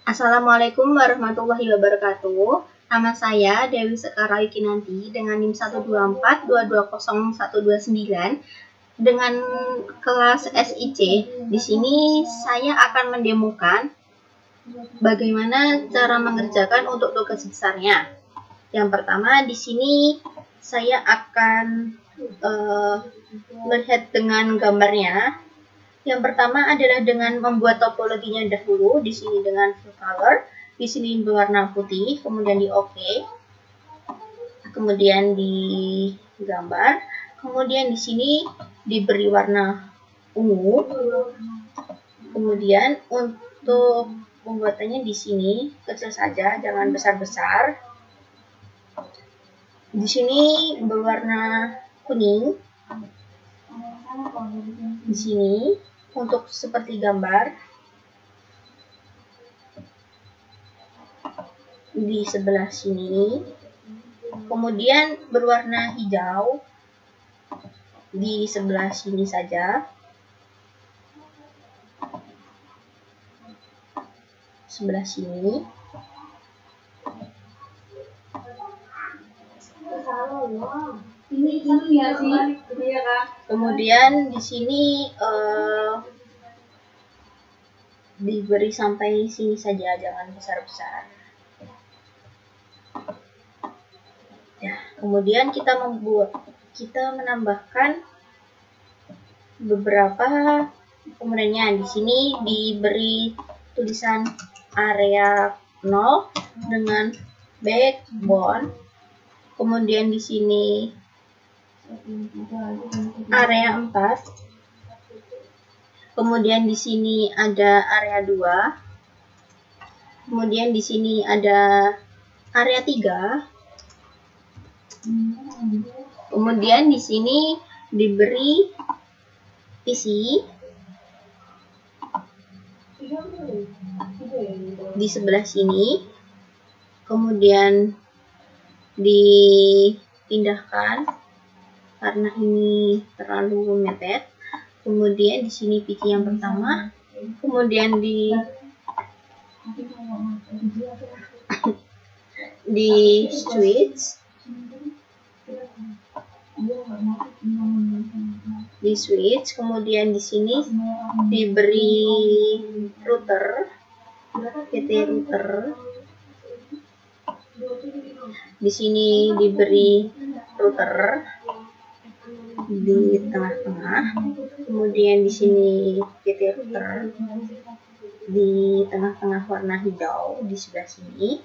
Assalamualaikum warahmatullahi wabarakatuh. Nama saya Dewi Sekara Ikinanti dengan NIM 124220129 dengan kelas SIC. Di sini saya akan mendemokan bagaimana cara mengerjakan untuk tugas besarnya. Yang pertama, di sini saya akan melihat dengan gambarnya. Yang pertama adalah dengan membuat topologinya dahulu. Di sini dengan full color, di sini berwarna putih, kemudian di OK, kemudian di gambar, kemudian di sini diberi warna ungu. Kemudian untuk pembuatannya di sini kecil saja, jangan besar-besar. Di sini berwarna kuning. Di sini untuk seperti gambar. Di sebelah sini. Kemudian berwarna hijau di sebelah sini saja. Sebelah sini. Kemudian di sini diberi sampai sini saja, jangan besar-besar. Ya, kemudian kita menambahkan beberapa komponennya. Di sini diberi tulisan area 0 dengan backbone. Kemudian di sini area 4. Kemudian di sini ada area 2. Kemudian di sini ada area 3. Kemudian di sini diberi PC. Di sebelah sini. Kemudian dipindahkan karena ini terlalu mepet. Kemudian di sini PC yang pertama. Kemudian di switch. Di switch, kemudian di sini diberi router, PT router. Di sini diberi router di tengah-tengah. Kemudian di sini PT router di tengah-tengah warna hijau di sebelah sini.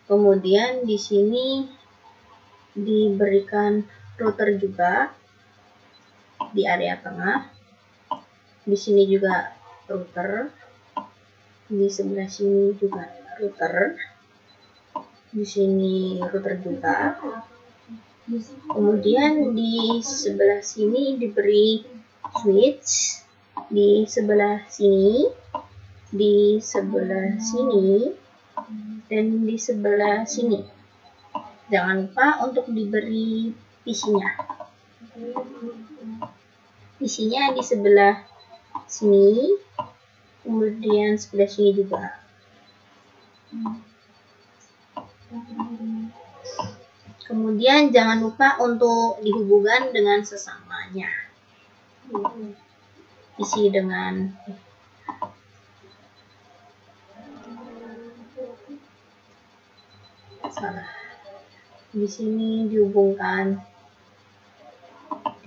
Kemudian di sini diberikan router juga di area tengah. Di sini juga router. Di sebelah sini juga router. Di sini router juga. Kemudian di sebelah sini diberi switch. Di sebelah sini, di sebelah sini, dan di sebelah sini. Jangan lupa untuk diberi PC-nya. PC-nya di sebelah sini, kemudian sebelah sini juga. Kemudian jangan lupa untuk dihubungkan dengan sesamanya. Isi dengan salah. Di sini dihubungkan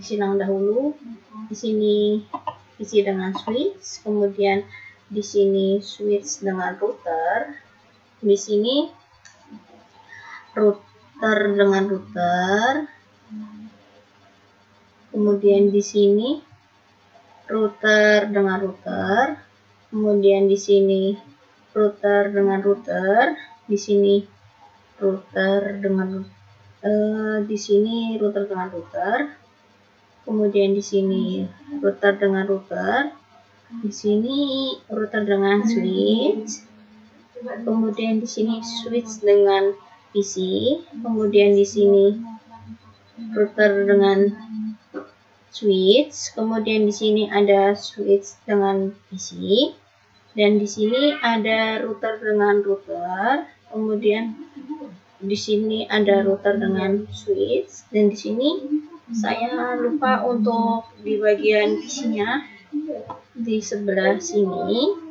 disilang dahulu. Di sini isi dengan switch, kemudian di sini switch dengan router. Di sini router dengan router. Kemudian di sini router dengan router. Kemudian di sini router dengan router. Di sini router dengan di sini router dengan router. Kemudian di sini router dengan router. Di sini router dengan switch. Kemudian di sini switch dengan PC. Kemudian di sini router dengan switch. Kemudian di sini ada switch dengan PC. Dan di sini ada router dengan router, kemudian di sini ada router dengan switch, dan di sini saya lupa untuk di bagian isinya di sebelah sini.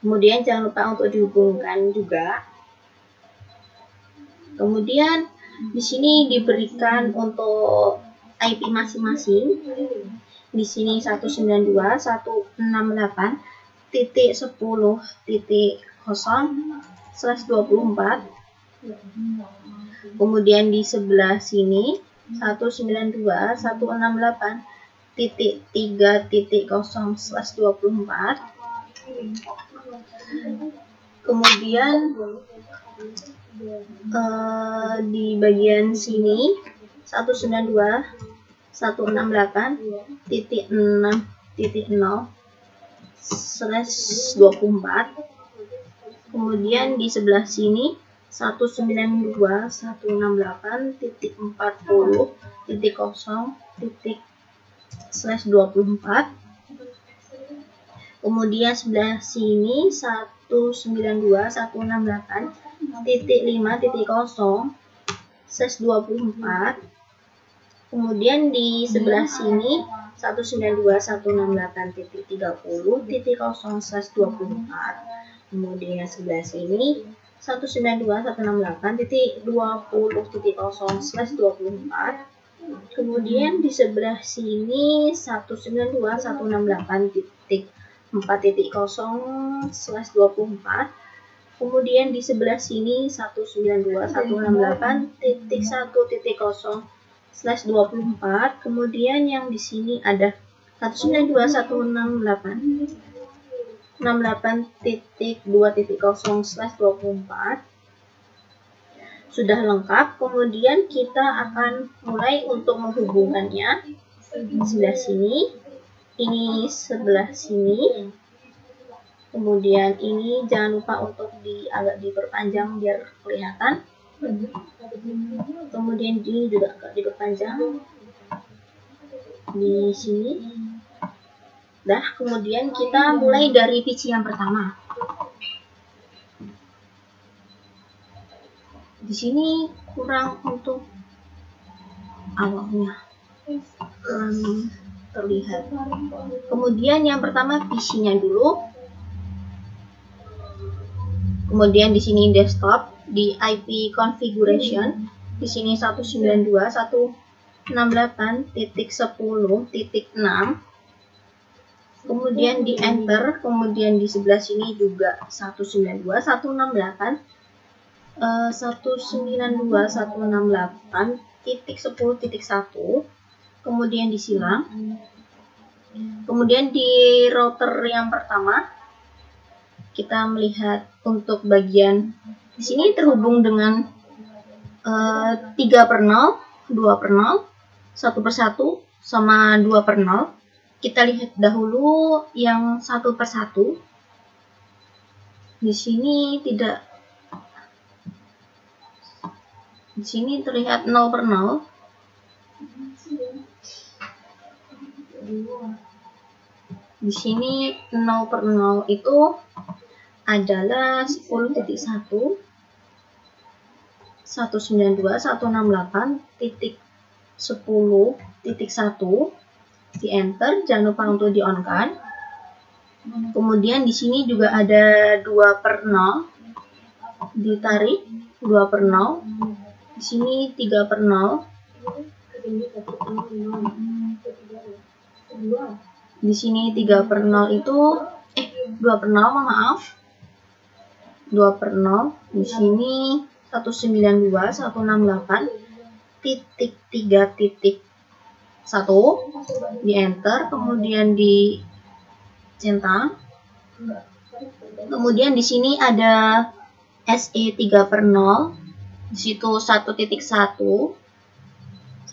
Kemudian jangan lupa untuk dihubungkan juga. Kemudian di sini diberikan untuk IP masing-masing. Di sini 192.168.10.0/24. Kemudian di sebelah sini 192.168.3.0/24. Kemudian di bagian sini 192.168.6.0/24. Kemudian di sebelah sini 192.168.40.0/24. Kemudian sebelah sini 192.168.5.0/24. Kemudian di sebelah sini 192.168.30.0/24. Kemudian sebelah sini 192.168.20.0/24. Kemudian di sebelah sini 192.168.4.0/24. Kemudian di sebelah sini 192.168.1.0/24. Kemudian yang di sini ada 192.168.2.0/24. Sudah lengkap. Kemudian kita akan mulai untuk menghubungkannya. Sebelah sini, ini sebelah sini. Kemudian ini jangan lupa untuk agak diperpanjang biar kelihatan. Kemudian ini juga agak diperpanjang di sini. Kemudian kita mulai dari PC yang pertama. Di sini kurang untuk awalnya, kurang terlihat. Kemudian yang pertama PC-nya dulu. Kemudian di sini desktop, di IP configuration, di sini 192.168.10.6. Kemudian di enter, kemudian di sebelah sini juga 192.168.10.1. Kemudian disilang. Kemudian di router yang pertama kita melihat untuk bagian di sini terhubung dengan 3/0, 2/0, 1/1 sama 2/0. Kita lihat dahulu yang 1/1. Di sini tidak, di sini terlihat 0/0. Di sini 0/0 itu adalah 10.1 192.168.10.1. di enter, jangan lupa untuk di on kan. Kemudian di sini juga ada 2/0, ditarik 2/0. Di sini 3/0. Di sini 3/0 itu 2/0, maaf. 2/0. Di sini 192.168.3.1 di enter, kemudian di centang. Kemudian di sini ada SE 3/0. Di situ 1.1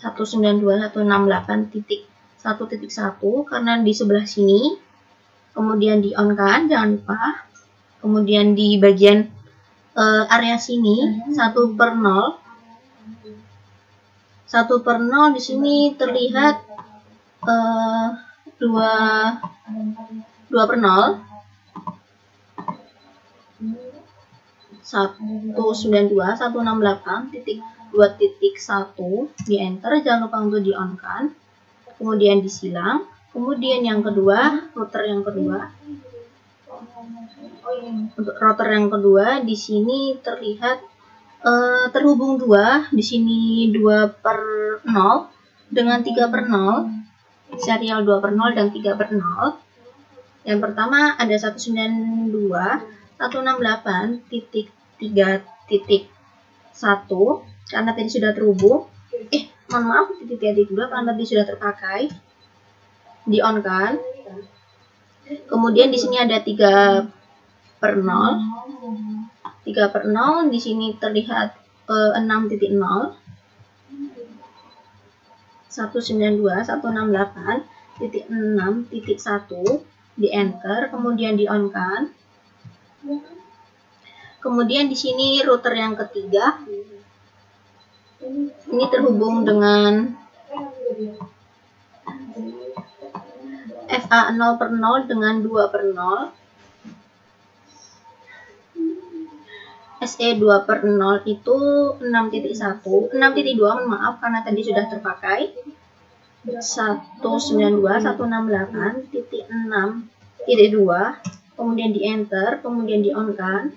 192.168.1.1 karena di sebelah sini. Kemudian di on kan, jangan lupa. Kemudian di bagian area sini 1/0. 1/0 di sini terlihat 2/0. 192.168.2.1 di enter, jangan lupa untuk di on kan, kemudian disilang. Kemudian yang kedua, router yang kedua, untuk router yang kedua di sini terlihat terhubung dua, di sini 2/0 dengan 3/0, serial 2/0 dan 3/0. Yang pertama ada 192.168.3.1 karena tadi sudah terhubung. Mohon maaf, titik 3.2 karena tadi sudah terpakai. Di on kan. Kemudian di sini ada 3/0. 3/0 di sini terlihat 6.0. 192.168.6.1 di enter, kemudian di on kan. Kemudian di sini router yang ketiga ini terhubung dengan FA 0/0 dengan 2/0. SE 2/0 itu 6.1, 6.2 maaf karena tadi sudah terpakai. 192.168.6.2, kemudian di enter, kemudian di on kan.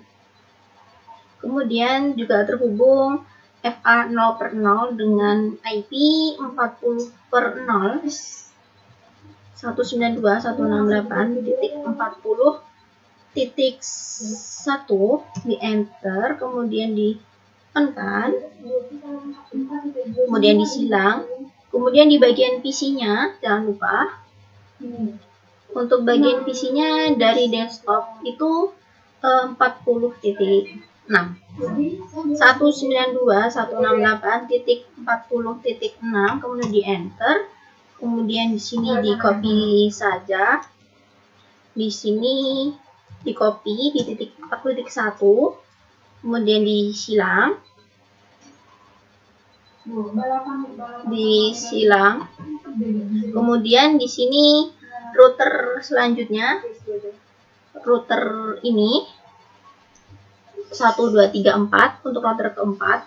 Kemudian juga terhubung FA 0/0 dengan IP 40/0. 192.168.40.1 di enter, kemudian di on kan, kemudian disilang. Kemudian di bagian PC-nya jangan lupa untuk bagian PC-nya dari desktop itu 40.6. 192.168.40.6, kemudian di enter. Kemudian di sini di copy saja. Di sini di copy di titik 40.1, kemudian disilang. Kemudian di sini router selanjutnya, router ini 1234 untuk router keempat.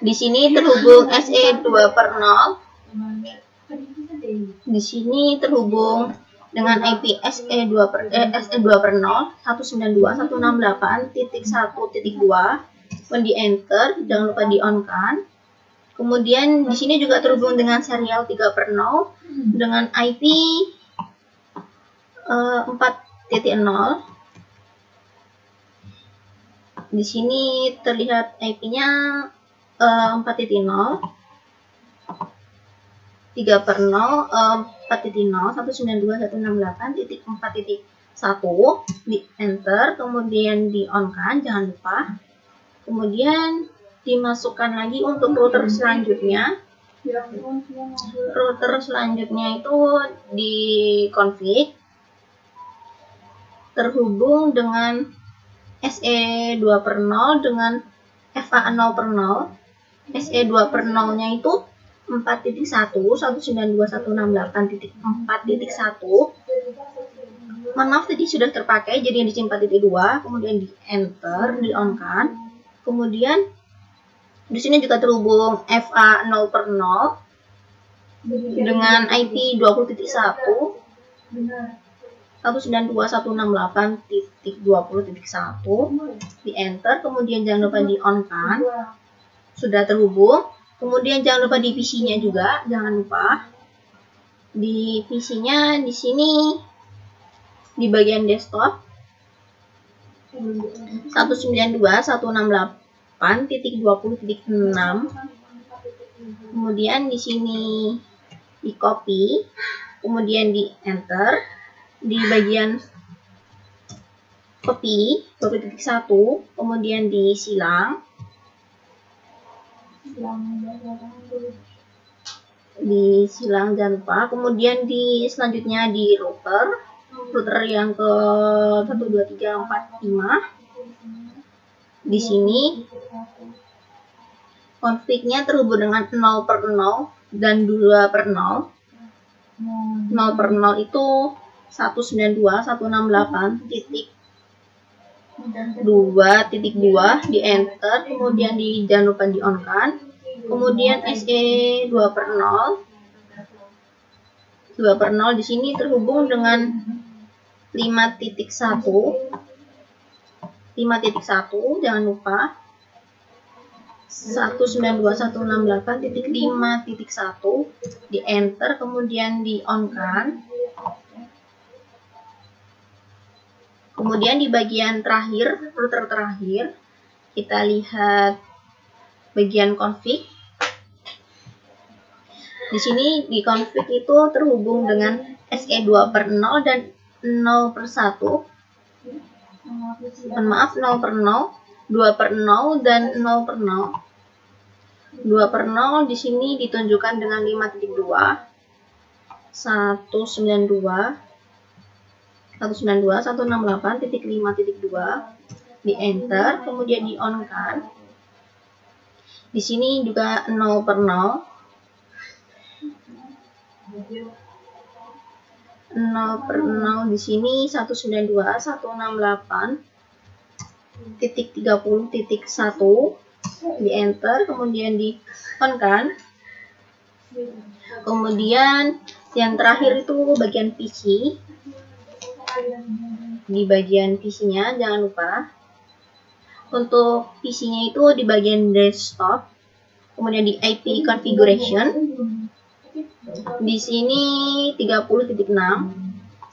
Di sini terhubung SE 2/0. Di sini terhubung dengan IP SE 2/0 192.168.1.2. Di enter, jangan lupa di on kan. Kemudian di sini juga terhubung dengan serial 3/0 dengan IP 4.0. Di sini terlihat IP-nya 4.0, 3/0, 4.0, 192.168.4.1 di enter, kemudian di on kan, jangan lupa. Kemudian dimasukkan lagi untuk router selanjutnya. Router selanjutnya itu di config, terhubung dengan SE 2/0 dengan FA 0/0. SE 2/0 nya itu 4.1, 192.168.4.1. Mohon maaf tadi sudah terpakai, jadi yang di sini 4.2, kemudian di enter, di on kan. Kemudian di sini juga terhubung FA 0/0 dengan IP 20.1, 192.168.20.1 di enter, kemudian jangan lupa di on kan, sudah terhubung. Kemudian jangan lupa di PC-nya juga, jangan lupa di PC-nya di sini di bagian desktop 192.168.20.6. Kemudian di sini di copy, kemudian di enter, di bagian copy 1, kemudian disilang. Disilang jangan lupa. Kemudian di selanjutnya di router yang ke 12345. Di sini config-nya terhubung dengan 0/0 dan 2/0. 0/0 itu 192.168.4.0 2.2 di enter, kemudian jangan lupa di on kan. Kemudian SE 2/0 di sini terhubung dengan 5.1 jangan lupa 192.168.5.1 di enter, kemudian di on kan. Kemudian di bagian terakhir, router terakhir, kita lihat bagian config. Di sini di config itu terhubung dengan SE 2/0 dan 0/1. Mohon maaf, 0/0, 2/0 dan 0/0. 2/0 di sini ditunjukkan dengan 5.2, 192.168.5.2 di enter, kemudian di on kan. Di sini juga 0/0, 0/0 di sini 192.168.30.1 di enter, kemudian di on kan. Kemudian yang terakhir itu bagian PC. Di bagian PC-nya jangan lupa untuk PC-nya itu di bagian desktop, kemudian di IP configuration. Di sini 30.6,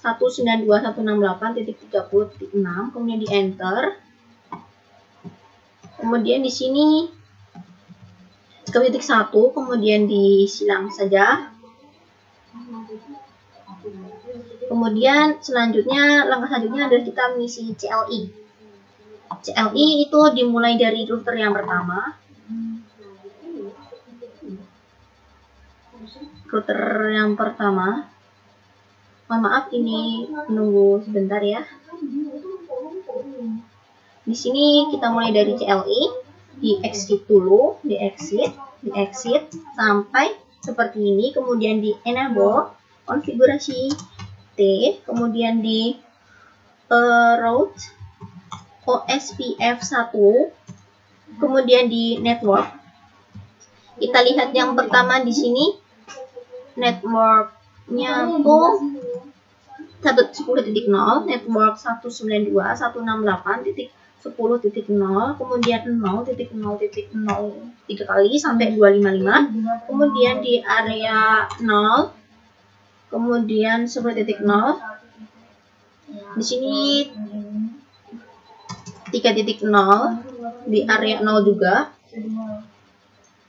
192.168.30.6, kemudian di enter. Kemudian di sini ke titik 1, kemudian disilang saja. Kemudian langkah selanjutnya adalah kita mengisi CLI. CLI itu dimulai dari router yang pertama. Mohon maaf, ini menunggu sebentar ya. Di sini kita mulai dari CLI, di exit dulu, di exit sampai seperti ini, kemudian di enable konfigurasi T, kemudian di route OSPF1, kemudian di network. Kita lihat yang pertama di sini networknya tuh 10.0, network 192.168.10.0, kemudian 0.0.0 3 kali sampai 255, kemudian di area 0, kemudian 10.0, di sini 3.0 di area 0 juga,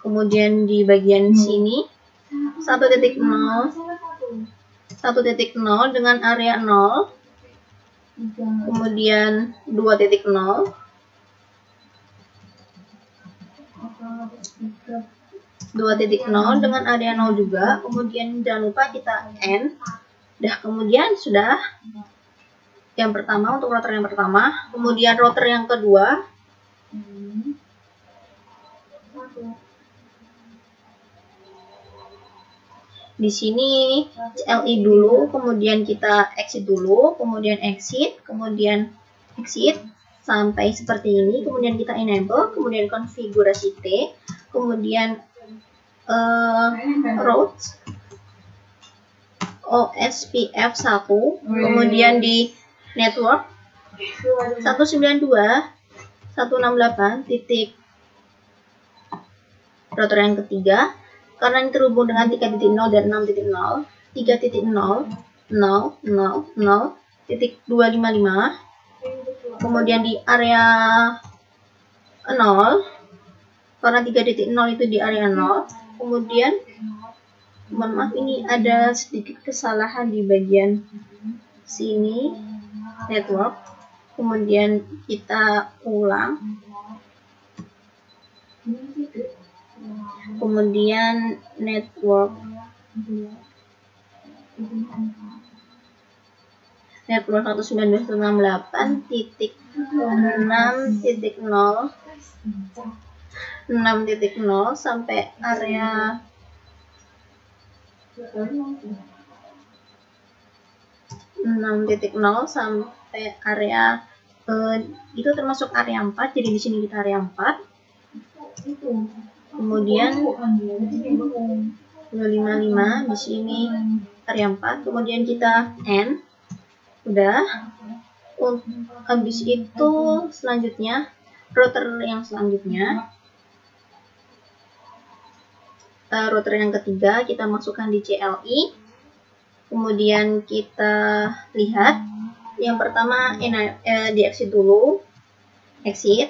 kemudian di bagian sini 1.0 dengan area 0, kemudian 2.0, dengan area 0 juga, kemudian jangan lupa kita end. Kemudian sudah yang pertama untuk router yang pertama, kemudian router yang kedua. Di sini CLI dulu, kemudian kita exit dulu, kemudian exit sampai seperti ini, kemudian kita enable, kemudian konfigurasi T, kemudian route OSPF1, kemudian di network 192.168. Router yang ketiga, karena ini terhubung dengan 3.0 dan 6.0, 3.0.0.0.255, kemudian di area 0, karena 3.0 itu di area 0, kemudian mohon maaf, ini ada sedikit kesalahan di bagian sini network, kemudian kita ulang, kemudian network 192.168.6.0 sampai area 6.0 sampai area itu termasuk area 4, jadi di sini kita area 4. Kemudian 255 di sini area 4, kemudian kita N. Udah. Habis itu selanjutnya router yang selanjutnya, router yang ketiga kita masukkan di CLI. Kemudian kita lihat yang pertama di exit dulu, exit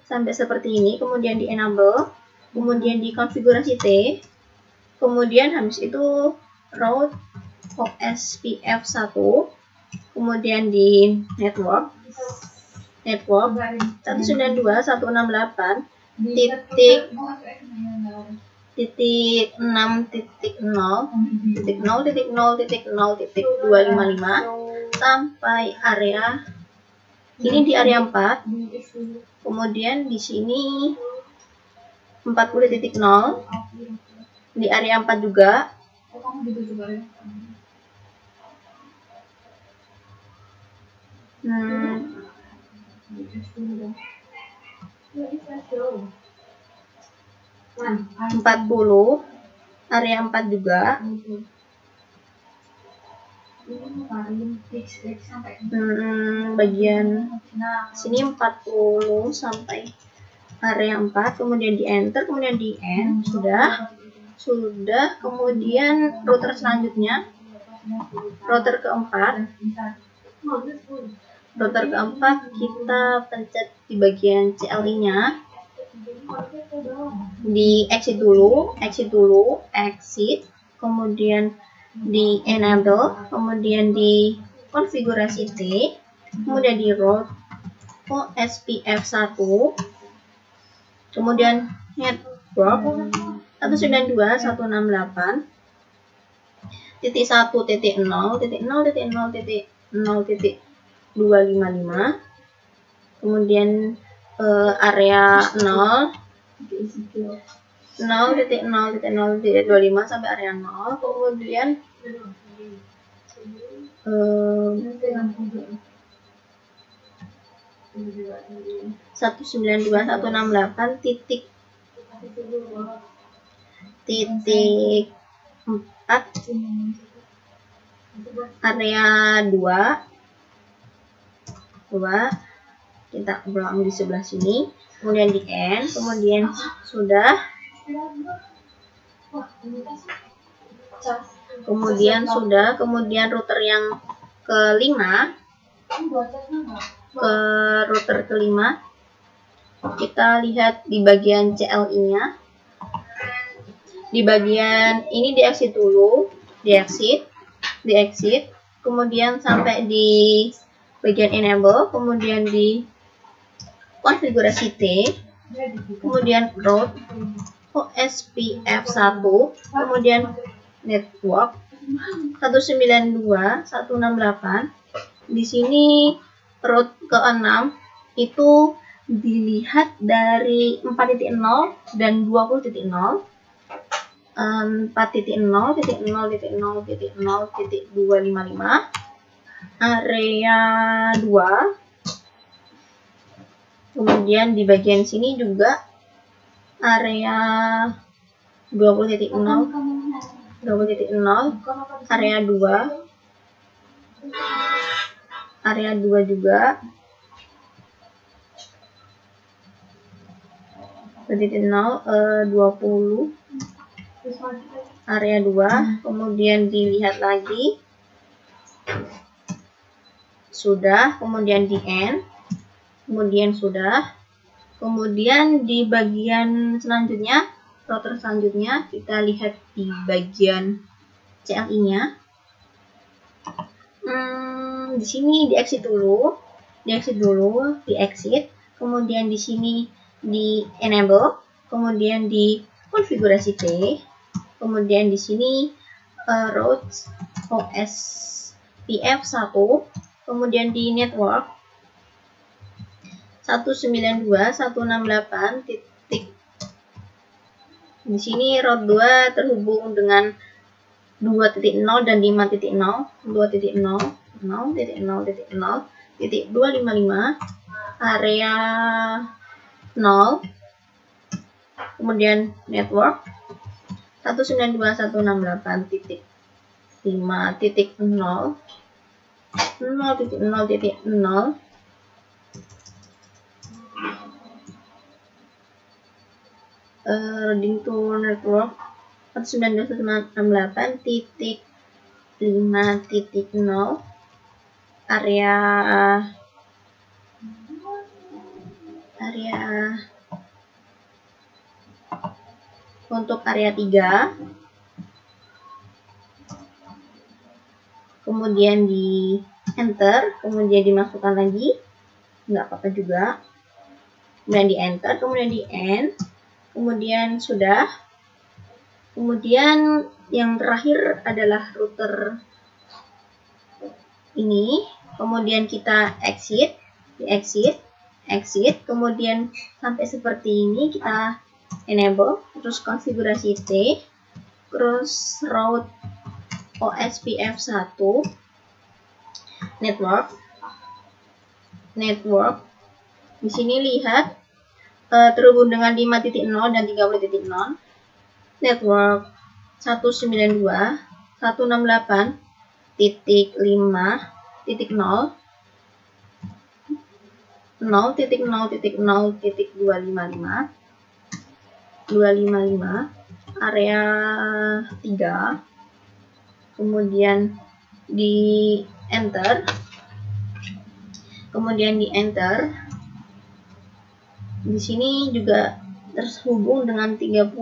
sampai seperti ini, kemudian di enable, kemudian di konfigurasi T, kemudian habis itu route OSPF1, kemudian di network 192.168.6.0.0.0.0.255 sampai area ini di area 4. Kemudian di sini 40.0 di area 4 juga. Empat 40 area 4 juga. Bagian sini 40 sampai area 4, kemudian di enter, kemudian di end. Sudah. Kemudian router selanjutnya, router keempat kita pencet di bagian CLI nya, di exit dulu, exit, kemudian di enable, kemudian di konfigurasi T, kemudian di route OSPF1, kemudian network 192.168.0.0.0.0.255, kemudian area 0.0.0.25 sampai area 0, kemudian 192.168.4 area 2 kita ulang di sebelah sini, kemudian di end, kemudian sudah, kemudian router yang kelima, router kelima kita lihat di bagian CLI nya, di bagian ini di exit dulu, di exit, kemudian sampai di bagian enable, kemudian di konfigurasi T, kemudian route OSPF1, kemudian network 192.168. Di sini route ke-6 itu dilihat dari 4.0 dan 20.0. 4.0.0.0.0.255 area 2. Kemudian di bagian sini juga area 20.0 area 2 juga 20 area 2, kemudian dilihat lagi, sudah, kemudian di end, kemudian sudah, kemudian di bagian selanjutnya, router selanjutnya kita lihat di bagian CLI nya. Di sini di exit dulu, di exit, kemudian di sini di enable, kemudian di konfigurasi T, kemudian di sini route OSPF1, kemudian di network 192.168. Di sini route 2 terhubung dengan 2.0 dan 5.0, 2.0, 0.0.0, 192.255 area 0, kemudian network 192.168.5.0 0.0.0 reading to network 192.168.5.0 area untuk area 3, kemudian di enter, kemudian dimasukkan lagi, nggak apa-apa juga, kemudian di enter, kemudian di end, kemudian sudah, kemudian yang terakhir adalah router ini, kemudian kita exit, exit, kemudian sampai seperti ini kita enable, terus konfigurasi T, terus route OSPF1 network. Di sini lihat terhubung dengan 5.0 dan 30.0. Network 192.168.5.0 0.0.0.255 area 3, kemudian di enter, di sini juga terhubung dengan 30.0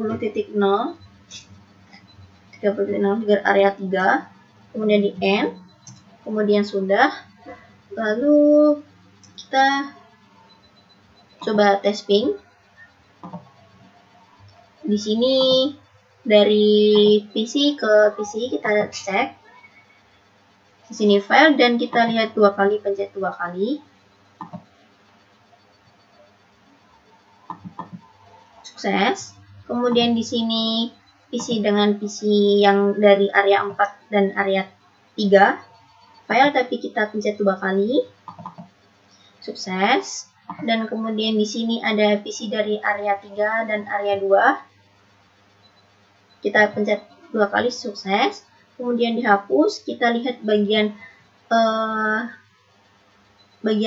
area 3, kemudian di end, kemudian sudah, lalu kita coba tes ping. Di sini dari PC ke PC kita cek. Di sini file dan kita lihat 2 kali, pencet 2 kali. Sukses. Kemudian di sini PC dengan PC yang dari area 4 dan area 3. File tapi kita pencet 2 kali. Sukses. Dan kemudian di sini ada PC dari area 3 dan area 2. Kita pencet 2 kali, sukses. Kemudian dihapus, kita lihat bagian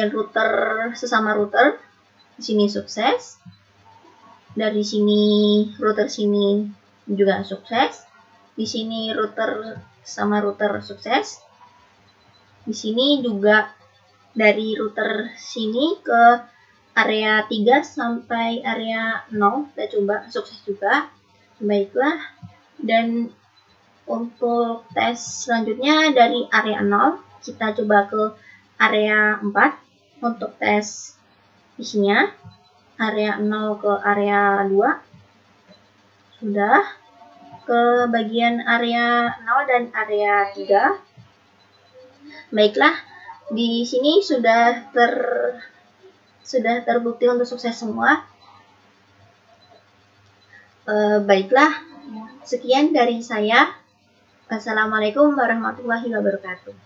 router, sesama router. Di sini sukses. Dari sini router sini juga sukses. Di sini router sama router sukses. Di sini juga dari router sini ke area 3 sampai area 0 kita coba, sukses juga. Baiklah, dan untuk tes selanjutnya dari area 0 kita coba ke area 4 untuk tes isinya, area 0 ke area 2, sudah, ke bagian area 0 dan area 3. Baiklah, di sini sudah terbukti untuk sukses semua. Baiklah, sekian dari saya. Assalamualaikum warahmatullahi wabarakatuh.